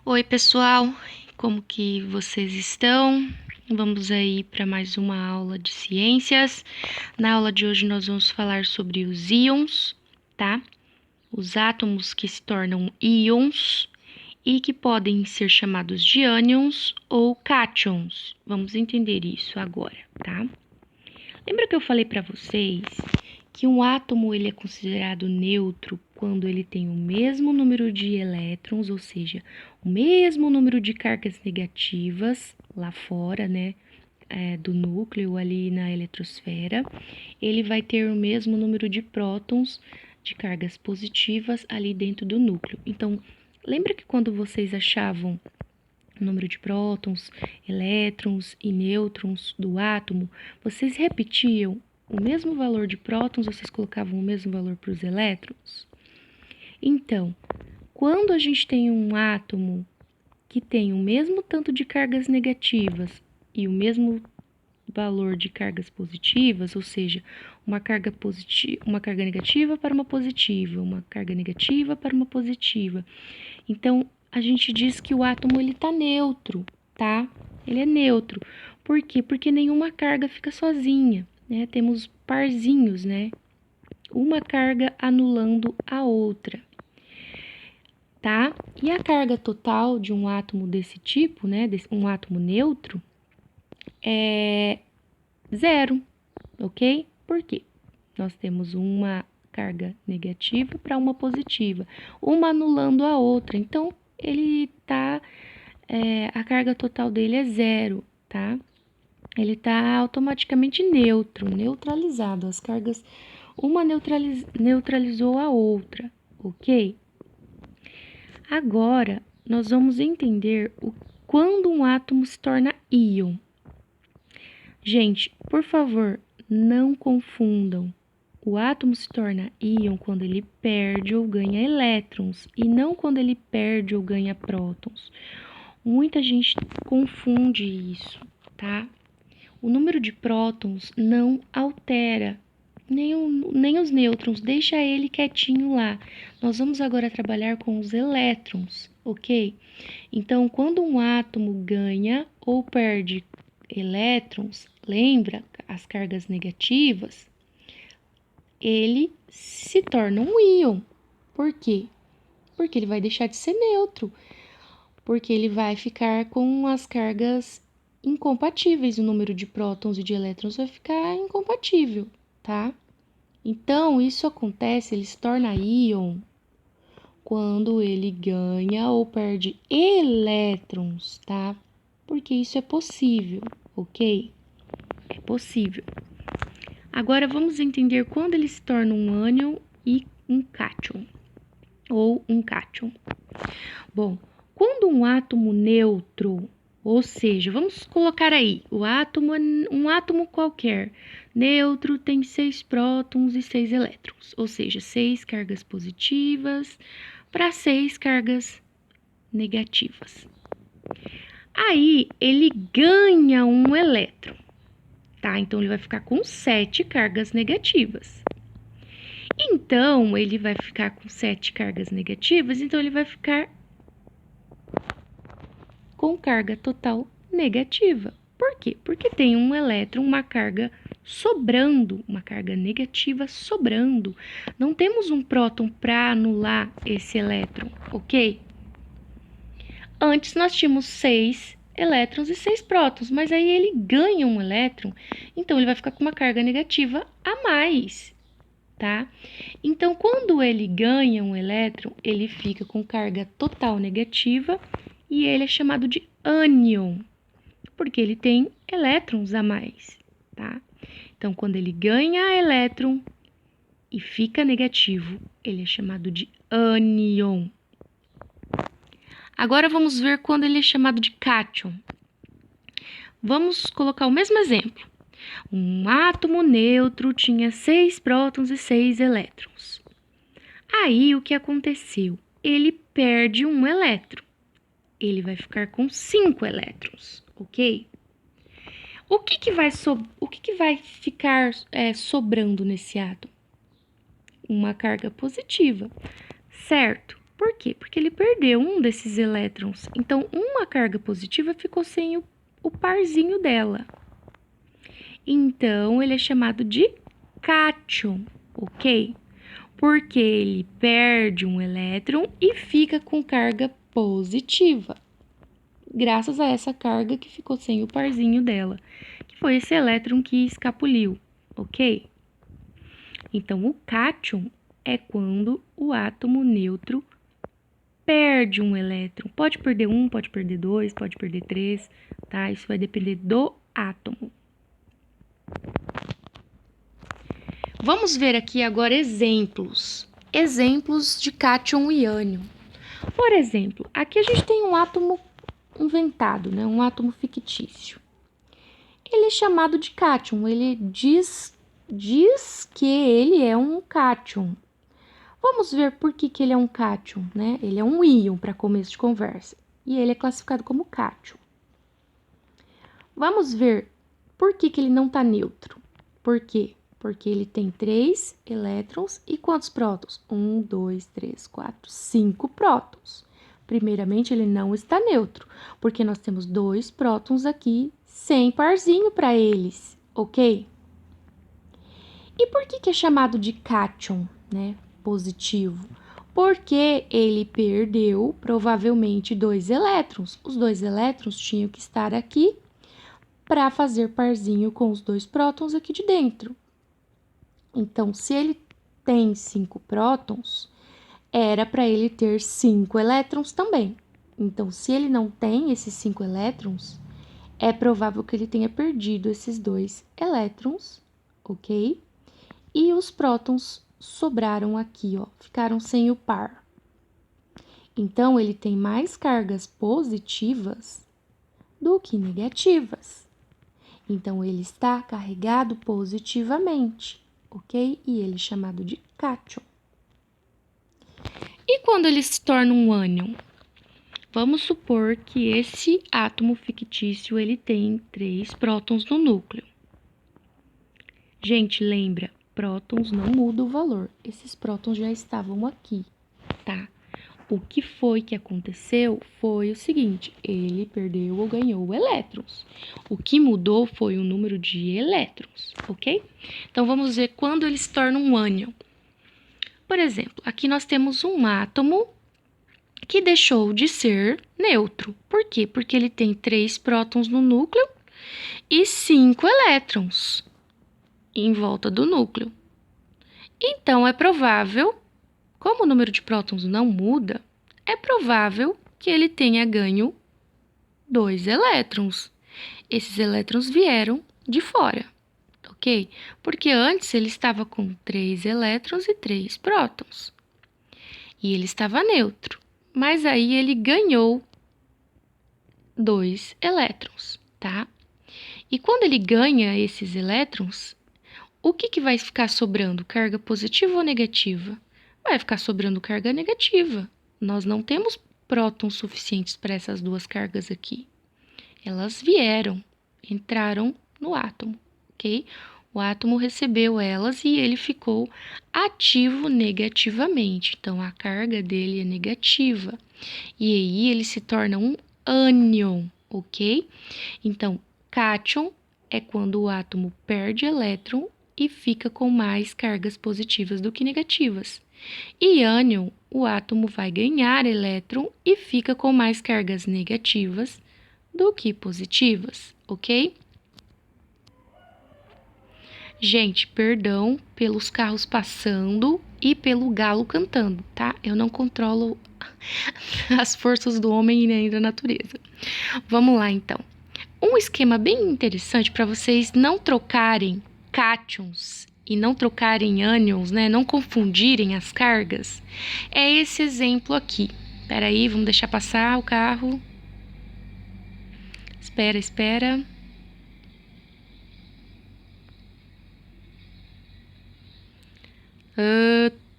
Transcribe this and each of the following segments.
Oi, pessoal, como que vocês estão? Vamos aí para mais uma aula de ciências. Na aula de hoje nós vamos falar sobre os íons, tá? Os átomos que se tornam íons e que podem ser chamados de ânions ou cátions. Vamos entender isso agora, tá? Lembra que eu falei para vocês que um átomo ele é considerado neutro quando ele tem o mesmo número de elétrons, ou seja, o mesmo número de cargas negativas lá fora, né, do núcleo ali na eletrosfera, ele vai ter o mesmo número de prótons, de cargas positivas ali dentro do núcleo. Então, lembra que quando vocês achavam o número de prótons, elétrons e nêutrons do átomo, vocês repetiam o mesmo valor de prótons, vocês colocavam o mesmo valor para os elétrons? Então, quando a gente tem um átomo que tem o mesmo tanto de cargas negativas e o mesmo valor de cargas positivas, ou seja, uma carga negativa para uma positiva, uma carga negativa para uma positiva. Então, a gente diz que o átomo ele tá neutro, tá? Ele é neutro. Por quê? Porque nenhuma carga fica sozinha, né? Temos parzinhos, né? Uma carga anulando a outra, tá? E a carga total de um átomo desse tipo, né? Um átomo neutro, é zero, ok? Por quê? Nós temos uma carga negativa para uma positiva, uma anulando a outra. Então, ele tá a carga total dele é zero, tá? Ele tá automaticamente neutro, neutralizado. As cargas, uma neutralizou a outra, ok? Agora, nós vamos entender quando um átomo se torna íon. Gente, por favor, não confundam. O átomo se torna íon quando ele perde ou ganha elétrons, e não quando ele perde ou ganha prótons. Muita gente confunde isso, tá? O número de prótons não altera, nem os nêutrons, deixa ele quietinho lá. Nós vamos agora trabalhar com os elétrons, ok? Então, quando um átomo ganha ou perde elétrons, lembra as cargas negativas, ele se torna um íon. Por quê? Porque ele vai deixar de ser neutro, porque ele vai ficar com as cargas incompatíveis, o número de prótons e de elétrons vai ficar incompatível, tá? Então, isso acontece, ele se torna íon quando ele ganha ou perde elétrons, tá? Porque isso é possível, ok? É possível. Agora, vamos entender quando ele se torna um ânion e um cátion, ou um cátion. Bom, quando um átomo neutro, ou seja, vamos colocar aí, um átomo qualquer, neutro tem 6 prótons e 6 elétrons, ou seja, 6 cargas positivas para 6 cargas negativas. Aí ele ganha um elétron, tá? Então ele vai ficar com 7 cargas negativas. Então ele vai ficar com 7 cargas negativas, então ele vai ficar com carga total negativa. Por quê? Porque tem um elétron, uma carga sobrando, uma carga negativa sobrando. Não temos um próton para anular esse elétron, ok? Antes nós tínhamos 6 elétrons e 6 prótons, mas aí ele ganha um elétron, então ele vai ficar com uma carga negativa a mais, tá? Então, quando ele ganha um elétron, ele fica com carga total negativa e ele é chamado de ânion, porque ele tem elétrons a mais, tá? Então, quando ele ganha elétron e fica negativo, ele é chamado de ânion. Agora vamos ver quando ele é chamado de cátion. Vamos colocar o mesmo exemplo. Um átomo neutro tinha 6 prótons e 6 elétrons. Aí, o que aconteceu? Ele perde um elétron. Ele vai ficar com 5 elétrons, ok? O que vai ficar sobrando nesse átomo? Uma carga positiva, certo? Por quê? Porque ele perdeu um desses elétrons. Então, uma carga positiva ficou sem o parzinho dela. Então, ele é chamado de cátion, ok? Porque ele perde um elétron e fica com carga positiva. Graças a essa carga que ficou sem o parzinho dela, que foi esse elétron que escapuliu, ok? Então, o cátion é quando o átomo neutro perde um elétron. Pode perder um, pode perder dois, pode perder três, tá? Isso vai depender do átomo. Vamos ver aqui agora exemplos. Exemplos de cátion e ânion. Por exemplo, aqui a gente tem um átomo inventado, né? Um átomo fictício. Ele é chamado de cátion. Ele diz que ele é um cátion. Vamos ver por que ele é um cátion, né? Ele é um íon para começo de conversa. E ele é classificado como cátion. Vamos ver por que ele não está neutro. Por quê? Porque ele tem 3 elétrons e quantos prótons? 1, 2, 3, 4, 5 prótons. Primeiramente, ele não está neutro, porque nós temos 2 prótons aqui sem parzinho para eles, ok? E por que é chamado de cátion, né? Positivo? Porque ele perdeu, provavelmente, 2 elétrons. Os 2 elétrons tinham que estar aqui para fazer parzinho com os 2 prótons aqui de dentro. Então, se ele tem 5 prótons, era para ele ter 5 elétrons também. Então, se ele não tem esses 5 elétrons, é provável que ele tenha perdido esses 2 elétrons, ok? E os prótons sobraram aqui, ó, ficaram sem o par. Então, ele tem mais cargas positivas do que negativas. Então, ele está carregado positivamente, ok? E ele é chamado de cátion. E quando ele se torna um ânion? Vamos supor que esse átomo fictício ele tem 3 prótons no núcleo. Gente, lembra, prótons não mudam o valor. Esses prótons já estavam aqui, tá? O que foi que aconteceu foi o seguinte, ele perdeu ou ganhou elétrons. O que mudou foi o número de elétrons, ok? Então, vamos ver quando ele se torna um ânion. Por exemplo, aqui nós temos um átomo que deixou de ser neutro. Por quê? Porque ele tem 3 prótons no núcleo e 5 elétrons em volta do núcleo. Então, é provável, como o número de prótons não muda, é provável que ele tenha ganho 2 elétrons. Esses elétrons vieram de fora, ok? Porque antes ele estava com 3 elétrons e 3 prótons. E ele estava neutro. Mas aí ele ganhou 2 elétrons, tá? E quando ele ganha esses elétrons, o que vai ficar sobrando? Carga positiva ou negativa? Vai ficar sobrando carga negativa. Nós não temos prótons suficientes para essas duas cargas aqui. Elas vieram, entraram no átomo, ok? O átomo recebeu elas e ele ficou ativo negativamente. Então, a carga dele é negativa. E aí, ele se torna um ânion, ok? Então, cátion é quando o átomo perde elétron e fica com mais cargas positivas do que negativas. E ânion, o átomo vai ganhar elétron e fica com mais cargas negativas do que positivas, ok? Gente, perdão pelos carros passando e pelo galo cantando, tá? Eu não controlo as forças do homem e nem da natureza. Vamos lá, então. Um esquema bem interessante para vocês não trocarem cátions e não trocarem ânions, né? Não confundirem as cargas, é esse exemplo aqui. Espera aí, vamos deixar passar o carro. Espera.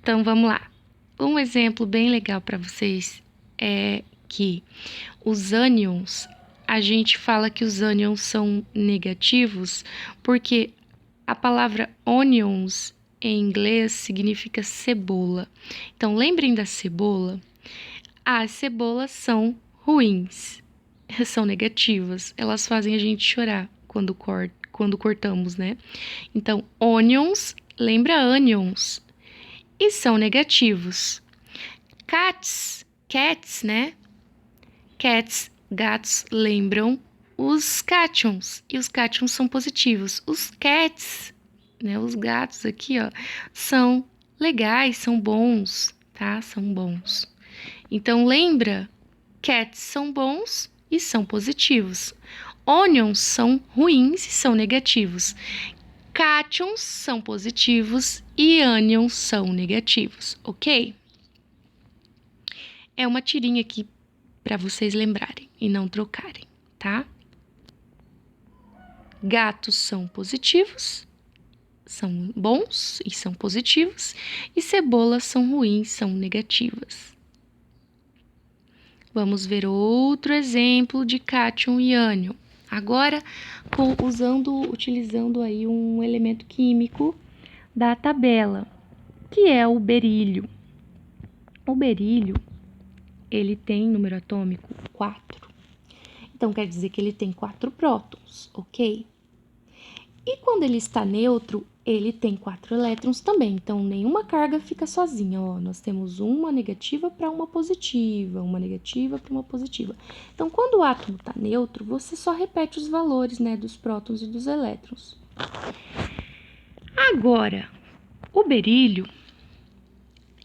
Então, vamos lá. Um exemplo bem legal para vocês é que os ânions, a gente fala que os ânions são negativos porque a palavra onions em inglês significa cebola. Então, lembrem da cebola? As cebolas são ruins, são negativas. Elas fazem a gente chorar quando cortamos, né? Então, onions, lembra onions, e são negativos. Cats, né? Cats, gatos, lembram os cátions, e os cátions são positivos. Os cats, né, os gatos aqui, ó, são legais, são bons, tá? São bons. Então, lembra? Cats são bons e são positivos. Onions são ruins e são negativos. Cátions são positivos e ânions são negativos, ok? É uma tirinha aqui para vocês lembrarem e não trocarem, tá? Gatos são positivos, são bons e são positivos, e cebolas são ruins, são negativas. Vamos ver outro exemplo de cátion e ânion. Agora, utilizando aí um elemento químico da tabela, que é o berílio. O berílio, ele tem número atômico 4. Então, quer dizer que ele tem 4 prótons, ok? E quando ele está neutro, ele tem 4 elétrons também. Então, nenhuma carga fica sozinha, ó. Nós temos uma negativa para uma positiva, uma negativa para uma positiva. Então, quando o átomo está neutro, você só repete os valores, né, dos prótons e dos elétrons. Agora, o berílio,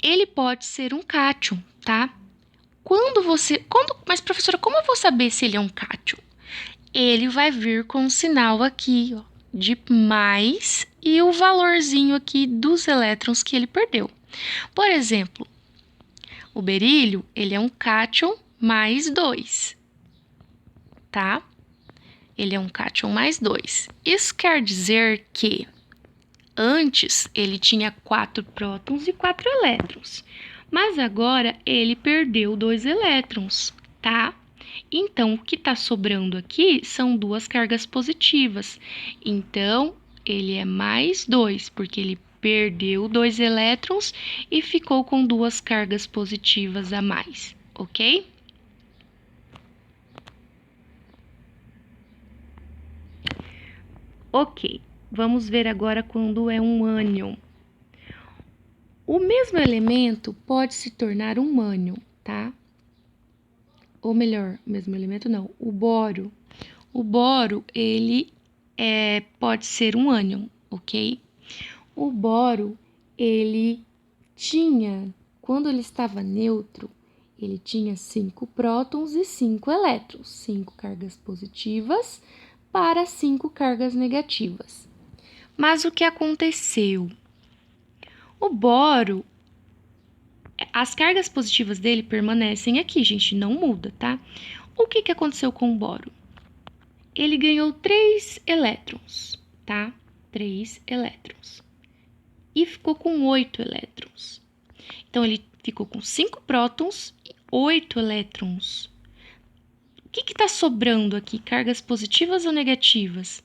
ele pode ser um cátion, tá? Mas, professora, como eu vou saber se ele é um cátion? Ele vai vir com um sinal aqui, ó, de mais e o valorzinho aqui dos elétrons que ele perdeu. Por exemplo, o berílio, ele é um cátion mais 2, tá? Ele é um cátion mais 2. Isso quer dizer que antes ele tinha 4 prótons e 4 elétrons, mas agora ele perdeu 2 elétrons, tá? Então, o que está sobrando aqui são 2 cargas positivas. Então, ele é mais 2, porque ele perdeu 2 elétrons e ficou com 2 cargas positivas a mais, ok? Ok, vamos ver agora quando é um ânion. O mesmo elemento pode se tornar um ânion, tá? Ou melhor, o mesmo elemento não, o boro. O boro, ele pode ser um ânion, ok? O boro, ele tinha, quando ele estava neutro, ele tinha 5 prótons e 5 elétrons, 5 cargas positivas para 5 cargas negativas. Mas o que aconteceu? O boro, as cargas positivas dele permanecem aqui, gente, não muda, tá? O que aconteceu com o boro? Ele ganhou 3 elétrons, tá? 3 elétrons. E ficou com 8 elétrons. Então, ele ficou com 5 prótons e 8 elétrons. O que está sobrando aqui? Cargas positivas ou negativas?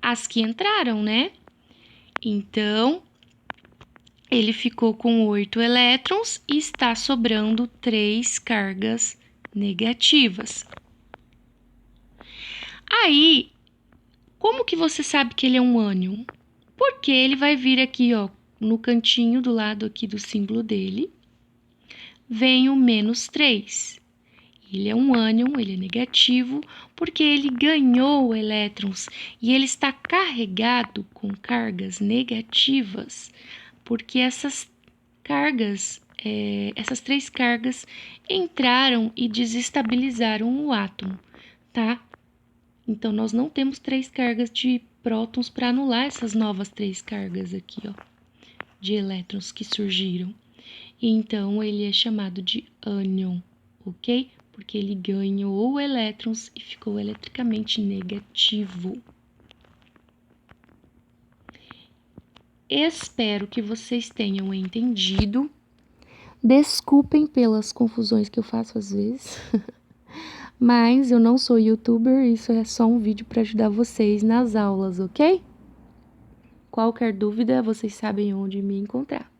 As que entraram, né? Então, ele ficou com 8 elétrons e está sobrando 3 cargas negativas. Aí, como que você sabe que ele é um ânion? Porque ele vai vir aqui, ó, no cantinho do lado aqui do símbolo dele, vem o menos 3. Ele é um ânion, ele é negativo, porque ele ganhou elétrons e ele está carregado com cargas negativas, porque essas cargas, essas 3 cargas entraram e desestabilizaram o átomo, tá? Então, nós não temos 3 cargas de prótons para anular essas novas 3 cargas aqui, ó, de elétrons que surgiram. Então, ele é chamado de ânion, ok? Porque ele ganhou elétrons e ficou eletricamente negativo. Espero que vocês tenham entendido. Desculpem pelas confusões que eu faço às vezes. Mas eu não sou youtuber, isso é só um vídeo para ajudar vocês nas aulas, ok? Qualquer dúvida, vocês sabem onde me encontrar.